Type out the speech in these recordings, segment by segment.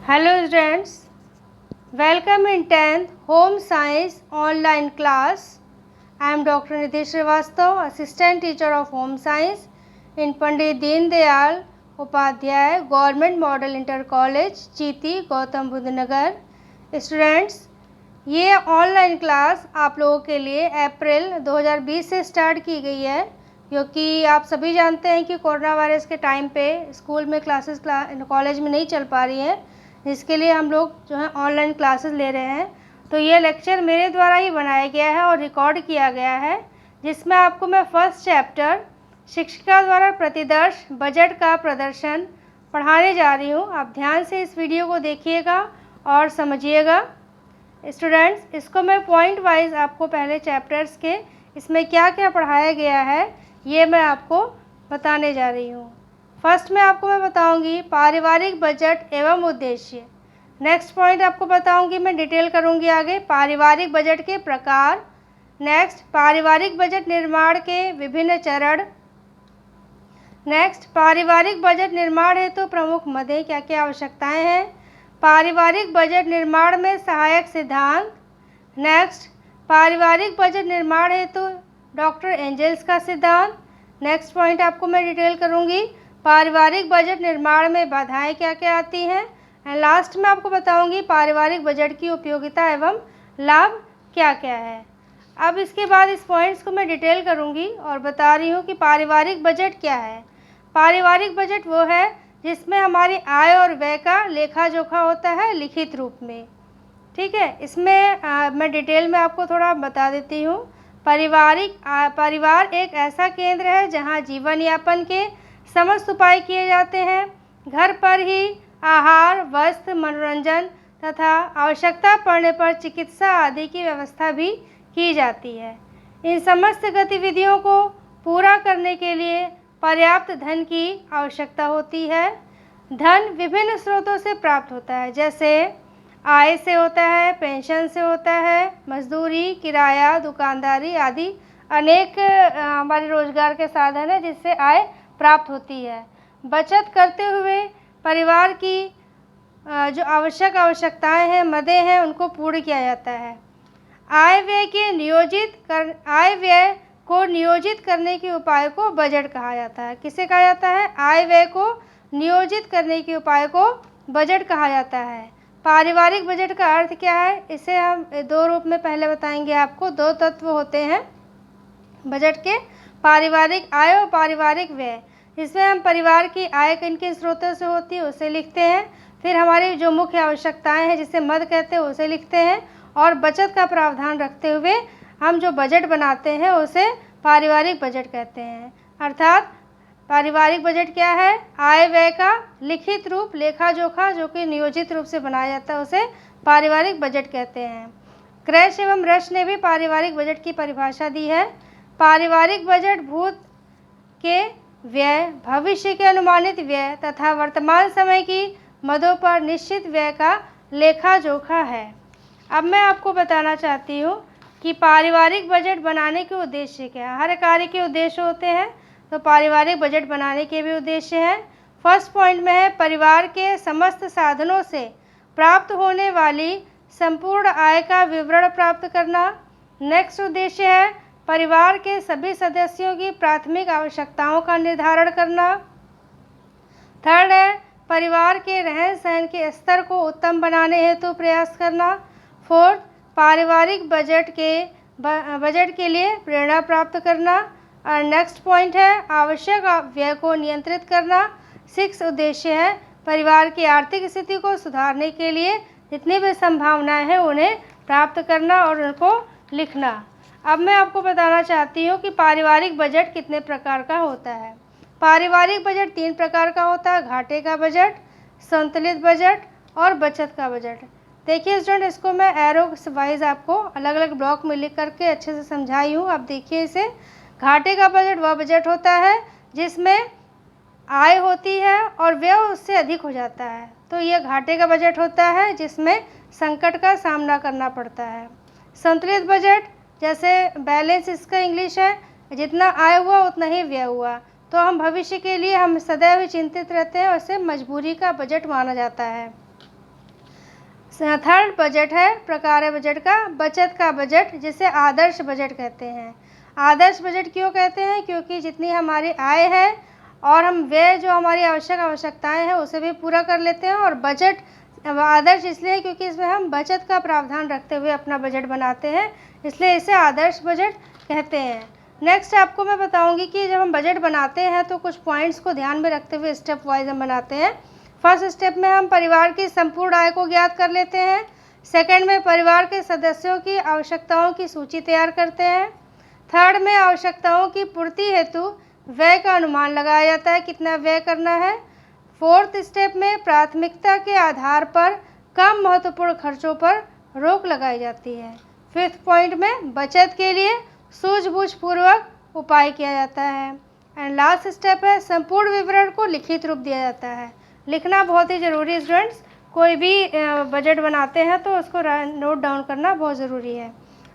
Hello students, welcome in 10th Home Science online class. I am Dr. Nitish Srivastava, Assistant Teacher of Home Science in Pandit Deen Dayal Upadhyay Government Model Inter College, Chiti, Gautam Buddh Nagar. Students, ये online class आप लोगों के लिए अप्रैल 2020 से start की गई है, क्योंकि आप सभी जानते हैं कि कोरोना वायरस के टाइम पे स्कूल में क्लासेस कॉलेज में नहीं चल पा रही हैं, इसके लिए हम लोग जो है ऑनलाइन क्लासेस ले रहे हैं। तो ये लेक्चर मेरे द्वारा ही बनाया गया है और रिकॉर्ड किया गया है, जिसमें आपको मैं फर्स्ट चैप्टर शिक्षिका द्वारा प्रतिदर्श बजट का प्रदर्शन पढ़ाने जा रही हूँ। आप ध्यान से इस वीडियो को देखिएगा और समझिएगा। स्टूडेंट्स, इसको मैं पॉइंट वाइज आपको पहले चैप्टर्स के इसमें क्या क्या पढ़ाया गया है ये मैं आपको बताने जा रही हूँ। फर्स्ट में आपको मैं बताऊंगी पारिवारिक बजट एवं उद्देश्य। नेक्स्ट पॉइंट आपको बताऊंगी, मैं डिटेल करूंगी आगे पारिवारिक बजट के प्रकार। नेक्स्ट, पारिवारिक बजट निर्माण के विभिन्न चरण। नेक्स्ट, पारिवारिक बजट निर्माण हेतु प्रमुख मदें क्या क्या आवश्यकताएं हैं। पारिवारिक बजट निर्माण में सहायक सिद्धांत। नेक्स्ट, पारिवारिक बजट निर्माण हेतु डॉक्टर एंजल्स का सिद्धांत। नेक्स्ट पॉइंट आपको मैं डिटेल करूंगी पारिवारिक बजट निर्माण में बाधाएं क्या क्या आती हैं। एंड लास्ट में आपको बताऊंगी पारिवारिक बजट की उपयोगिता एवं लाभ क्या क्या है। अब इसके बाद इस पॉइंट्स को मैं डिटेल करूंगी और बता रही हूँ कि पारिवारिक बजट क्या है। पारिवारिक बजट वो है जिसमें हमारी आय और व्यय का लेखा जोखा होता है लिखित रूप में। ठीक है, इसमें मैं डिटेल में आपको थोड़ा बता देती हूँ। परिवार एक ऐसा केंद्र है जहाँ जीवन यापन के समस्त उपाय किए जाते हैं। घर पर ही आहार, वस्त्र, मनोरंजन तथा आवश्यकता पड़ने पर चिकित्सा आदि की व्यवस्था भी की जाती है। इन समस्त गतिविधियों को पूरा करने के लिए पर्याप्त धन की आवश्यकता होती है। धन विभिन्न स्रोतों से प्राप्त होता है, जैसे आय से होता है, पेंशन से होता है, मजदूरी, किराया, दुकानदारी आदि अनेक हमारे रोजगार के साधन है जिससे आय प्राप्त होती है। बचत करते हुए परिवार की जो आवश्यकताएं हैं, मदें हैं, उनको पूर्ण किया जाता है। आय व्यय को नियोजित करने के उपाय को बजट कहा जाता है। किसे कहा जाता है? आय व्यय को नियोजित करने के उपाय को बजट कहा जाता है। पारिवारिक बजट का अर्थ क्या है, इसे हम दो रूप में पहले बताएंगे आपको। दो तत्व होते हैं बजट के, पारिवारिक आय और पारिवारिक व्यय। इसमें हम परिवार की आय किन किन स्रोतों से होती है उसे लिखते हैं, फिर हमारी जो मुख्य आवश्यकताएं हैं जिसे मद कहते हैं उसे लिखते हैं, और बचत का प्रावधान रखते हुए हम जो बजट बनाते हैं उसे पारिवारिक बजट कहते हैं। अर्थात पारिवारिक बजट क्या है? आय व्यय का लिखित रूप, लेखा जोखा जो कि नियोजित रूप से बनाया जाता है उसे पारिवारिक बजट कहते हैं। क्रैश एवं रश ने भी पारिवारिक बजट की परिभाषा दी है। पारिवारिक बजट भूत के व्यय, भविष्य के अनुमानित व्यय तथा वर्तमान समय की मदों पर निश्चित व्यय का लेखा जोखा है। अब मैं आपको बताना चाहती हूँ कि पारिवारिक बजट बनाने के उद्देश्य क्या है। हर कार्य के उद्देश्य होते हैं, तो पारिवारिक बजट बनाने के भी उद्देश्य हैं। फर्स्ट पॉइंट में है परिवार के समस्त साधनों से प्राप्त होने वाली संपूर्ण आय का विवरण प्राप्त करना। नेक्स्ट उद्देश्य है परिवार के सभी सदस्यों की प्राथमिक आवश्यकताओं का निर्धारण करना। थर्ड है परिवार के रहन सहन के स्तर को उत्तम बनाने हेतु प्रयास करना। फोर्थ, पारिवारिक बजट के लिए प्रेरणा प्राप्त करना। और नेक्स्ट पॉइंट है आवश्यक व्यय को नियंत्रित करना। सिक्स उद्देश्य है परिवार की आर्थिक स्थिति को सुधारने के लिए जितनी भी संभावनाएं हैं उन्हें प्राप्त करना और उनको लिखना। अब मैं आपको बताना चाहती हूँ कि पारिवारिक बजट कितने प्रकार का होता है। पारिवारिक बजट 3 प्रकार का होता है, घाटे का बजट, संतुलित बजट और बचत का बजट। देखिए स्टूडेंट, इसको मैं एरो वाइज आपको अलग अलग ब्लॉक में लिख करके अच्छे से समझाई हूँ। अब देखिए इसे। घाटे का बजट वह बजट होता है जिसमें आय होती है और व्यय उससे अधिक हो जाता है, तो यह घाटे का बजट होता है जिसमें संकट का सामना करना पड़ता है। संतुलित बजट, जैसे बैलेंस इसका इंग्लिश है, जितना आय हुआ उतना ही व्यय हुआ, तो हम भविष्य के लिए हम सदैव चिंतित रहते हैं और इसे मजबूरी का बजट माना जाता है। थर्ड बजट है, प्रकार है बजट का बचत का बजट, जिसे आदर्श बजट कहते हैं। आदर्श बजट क्यों कहते हैं? क्योंकि जितनी हमारी आय है और हम व्यय जो हमारी आवश्यकताएं हैं उसे भी पूरा कर लेते हैं। और बजट आदर्श इसलिए क्योंकि इसमें हम बचत का प्रावधान रखते हुए अपना बजट बनाते हैं, इसलिए इसे आदर्श बजट कहते हैं। नेक्स्ट आपको मैं बताऊंगी कि जब हम बजट बनाते हैं तो कुछ पॉइंट्स को ध्यान में रखते हुए स्टेप वाइज हम बनाते हैं। फर्स्ट स्टेप में हम परिवार की संपूर्ण आय को ज्ञात कर लेते हैं। सेकंड में परिवार के सदस्यों की आवश्यकताओं की सूची तैयार करते हैं। थर्ड में आवश्यकताओं की पूर्ति हेतु व्यय का अनुमान लगाया जाता है, कितना व्यय करना है। फोर्थ स्टेप में प्राथमिकता के आधार पर कम महत्वपूर्ण खर्चों पर रोक लगाई जाती है। फिफ्थ पॉइंट में बचत के लिए सूझबूझपूर्वक उपाय किया जाता है। एंड लास्ट स्टेप है संपूर्ण विवरण को लिखित रूप दिया जाता है। लिखना बहुत ही ज़रूरी है स्टूडेंट्स, कोई भी बजट बनाते हैं तो उसको नोट डाउन करना बहुत ज़रूरी है।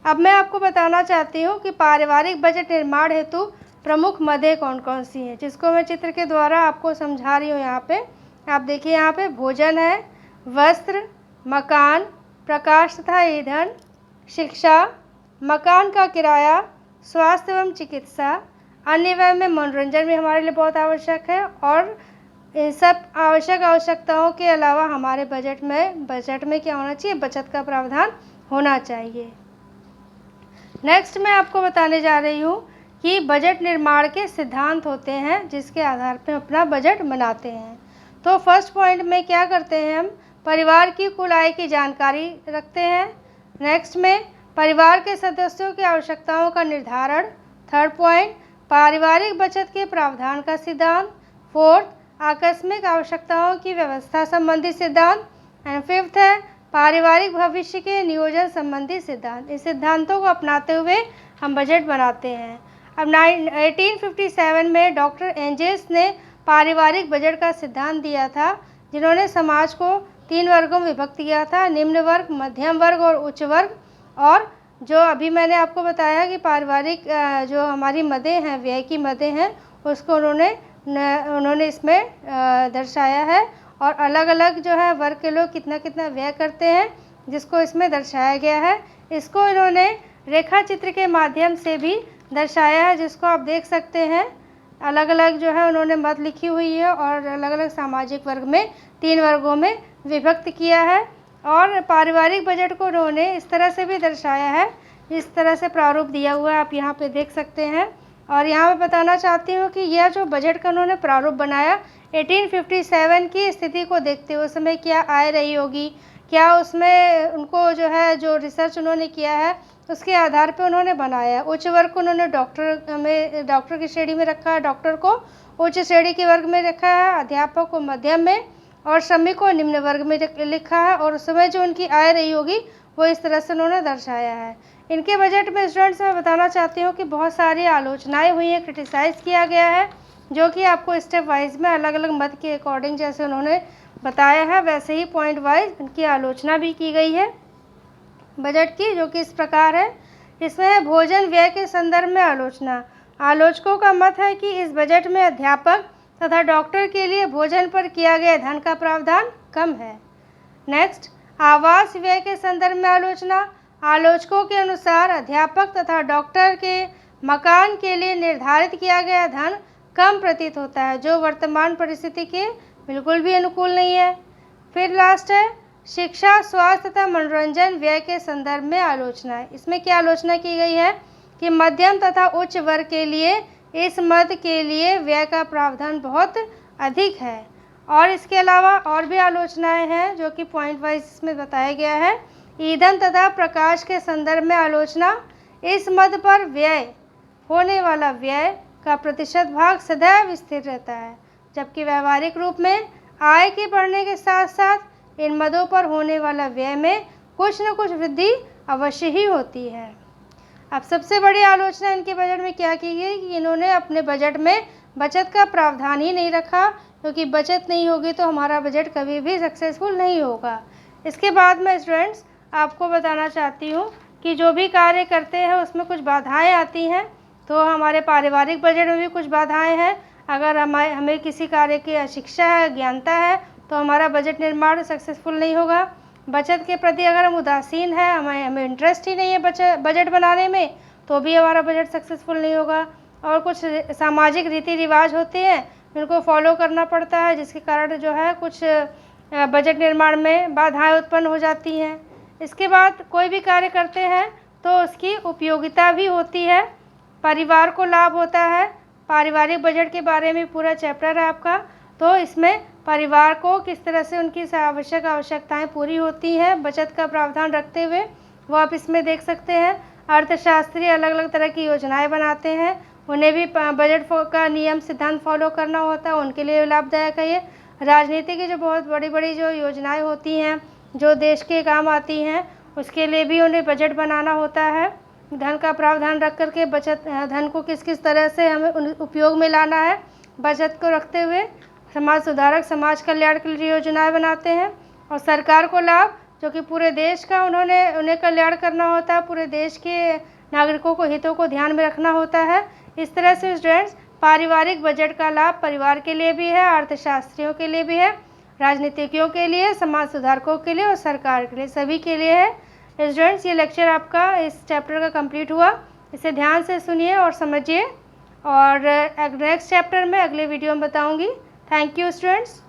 अब मैं आपको बताना चाहती हूँ कि पारिवारिक बजट निर्माण हेतु प्रमुख मदें कौन कौन सी हैं, जिसको मैं चित्र के द्वारा आपको समझा रही हूँ। यहाँ पे आप देखिए, यहाँ पे भोजन है, वस्त्र, मकान, प्रकाश तथा ईंधन, शिक्षा, मकान का किराया, स्वास्थ्य एवं चिकित्सा, अन्य व्यय में मनोरंजन भी हमारे लिए बहुत आवश्यक है। और इन सब आवश्यकताओं के अलावा हमारे बजट में क्या होना चाहिए? बचत का प्रावधान होना चाहिए। नेक्स्ट मैं आपको बताने जा रही हूँ कि बजट निर्माण के सिद्धांत होते हैं जिसके आधार पर अपना बजट बनाते हैं। तो फर्स्ट पॉइंट में क्या करते हैं, हम परिवार की कुल आय की जानकारी रखते हैं। नेक्स्ट में परिवार के सदस्यों की आवश्यकताओं का निर्धारण। थर्ड पॉइंट पारिवारिक बचत के प्रावधान का सिद्धांत। फोर्थ आकस्मिक आवश्यकताओं की व्यवस्था संबंधी सिद्धांत। एंड फिफ्थ है पारिवारिक भविष्य के नियोजन संबंधी सिद्धांत। इस सिद्धांतों को अपनाते हुए हम बजट बनाते हैं। अब 1857 में डॉक्टर एंजेस ने पारिवारिक बजट का सिद्धांत दिया था, जिन्होंने समाज को 3 वर्गों में विभक्त किया था, निम्न वर्ग, मध्यम वर्ग और उच्च वर्ग। और जो अभी मैंने आपको बताया कि पारिवारिक जो हमारी मदें हैं, व्यय की मदें हैं, उसको उन्होंने इसमें दर्शाया है। और अलग अलग जो है वर्ग के लोग कितना कितना व्यय करते हैं, जिसको इसमें दर्शाया गया है। इसको इन्होंने रेखा चित्र के माध्यम से भी दर्शाया है, जिसको आप देख सकते हैं। अलग अलग जो है उन्होंने मत लिखी हुई है और अलग अलग सामाजिक वर्ग में 3 वर्गों में विभक्त किया है। और पारिवारिक बजट को उन्होंने इस तरह से भी दर्शाया है, इस तरह से प्रारूप दिया हुआ है, आप यहाँ पे देख सकते हैं। और यहाँ मैं बताना चाहती हूँ कि यह जो बजट का उन्होंने प्रारूप बनाया 1857 की स्थिति को देखते हुए, उस समय क्या आय रही होगी, क्या उसमें उनको जो है जो रिसर्च उन्होंने किया है उसके आधार पे उन्होंने बनाया। उच्च वर्ग को उन्होंने डॉक्टर की श्रेणी में रखा है, डॉक्टर को उच्च श्रेणी के वर्ग में रखा है, अध्यापक को मध्यम में और श्रमिक को निम्न वर्ग में लिखा है। और उस समय जो उनकी आय रही होगी वो इस तरह से उन्होंने दर्शाया है। इनके बजट में स्टूडेंट्स मैं बताना चाहती हूँ कि बहुत सारी आलोचनाएं हुई हैं, क्रिटिसाइज़ किया गया है, जो कि आपको स्टेप वाइज में अलग अलग मत के अकॉर्डिंग जैसे उन्होंने बताया है वैसे ही पॉइंट वाइज उनकी आलोचना भी की गई है बजट की, जो कि इस प्रकार है। इसमें है भोजन व्यय के संदर्भ में आलोचना। आलोचकों का मत है कि इस बजट में अध्यापक तथा डॉक्टर के लिए भोजन पर किया गया धन का प्रावधान कम है। नेक्स्ट आवास व्यय के संदर्भ में आलोचना। आलोचकों के अनुसार अध्यापक तथा डॉक्टर के मकान के लिए निर्धारित किया गया धन कम प्रतीत होता है, जो वर्तमान परिस्थिति के बिल्कुल भी अनुकूल नहीं है। फिर लास्ट है शिक्षा, स्वास्थ्य तथा मनोरंजन व्यय के संदर्भ में आलोचना है। इसमें क्या आलोचना की गई है कि मध्यम तथा उच्च वर्ग के लिए इस मद के लिए व्यय का प्रावधान बहुत अधिक है। और इसके अलावा और भी आलोचनाएं हैं जो कि पॉइंट वाइज इसमें बताया गया है। ईंधन तथा प्रकाश के संदर्भ में आलोचना। इस मद पर व्यय होने वाला व्यय का प्रतिशत भाग सदैव स्थिर रहता है, जबकि व्यवहारिक रूप में आय के बढ़ने के साथ साथ इन मदों पर होने वाला व्यय में कुछ न कुछ वृद्धि अवश्य ही होती है। अब सबसे बड़ी आलोचना इनके बजट में क्या की गई कि इन्होंने अपने बजट में बचत का प्रावधान ही नहीं रखा, क्योंकि बचत नहीं होगी तो हमारा बजट कभी भी सक्सेसफुल नहीं होगा। इसके बाद में स्टूडेंट्स आपको बताना चाहती हूँ कि जो भी कार्य करते हैं उसमें कुछ बाधाएं आती हैं। तो हमारे पारिवारिक बजट में भी कुछ बाधाएं हैं। अगर हमें किसी कार्य की अशिक्षा है, अज्ञानता है, तो हमारा बजट निर्माण सक्सेसफुल नहीं होगा। बचत के प्रति अगर हम उदासीन हैं, हमें इंटरेस्ट ही नहीं है बजट बनाने में, तो भी हमारा बजट सक्सेसफुल नहीं होगा। और कुछ सामाजिक रीति रिवाज होते हैं जिनको फॉलो करना पड़ता है, जिसके कारण जो है कुछ बजट निर्माण में बाधाएं उत्पन्न हो जाती हैं। इसके बाद कोई भी कार्य करते हैं तो उसकी उपयोगिता भी होती है, परिवार को लाभ होता है। पारिवारिक बजट के बारे में पूरा चैप्टर है आपका, तो इसमें परिवार को किस तरह से उनकी आवश्यकताएं पूरी होती हैं बचत का प्रावधान रखते हुए, वो आप इसमें देख सकते हैं। अर्थशास्त्री अलग अलग तरह की योजनाएं बनाते हैं, उन्हें भी बजट का नियम सिद्धांत फॉलो करना होता है, उनके लिए लाभदायक है ये। राजनीति की जो बहुत बड़ी बड़ी जो योजनाएं होती हैं जो देश के काम आती हैं, उसके लिए भी उन्हें बजट बनाना होता है। धन का प्रावधान रख करके बचत धन को किस किस तरह से हमें उपयोग में लाना है, बचत को रखते हुए समाज सुधारक समाज कल्याण के लिए योजनाएं बनाते हैं। और सरकार को लाभ जो कि पूरे देश का उन्हें कल्याण करना होता है, पूरे देश के नागरिकों को हितों को ध्यान में रखना होता है। इस तरह से स्टूडेंट्स पारिवारिक बजट का लाभ परिवार के लिए भी है, अर्थशास्त्रियों के लिए भी है, राजनीतिज्ञों के लिए, समाज सुधारकों के लिए और सरकार के लिए, सभी के लिए है। स्टूडेंट्स ये लेक्चर आपका इस चैप्टर का कंप्लीट हुआ, इसे ध्यान से सुनिए और समझिए, और नेक्स्ट चैप्टर में अगले वीडियो में बताऊंगी। Thank you students.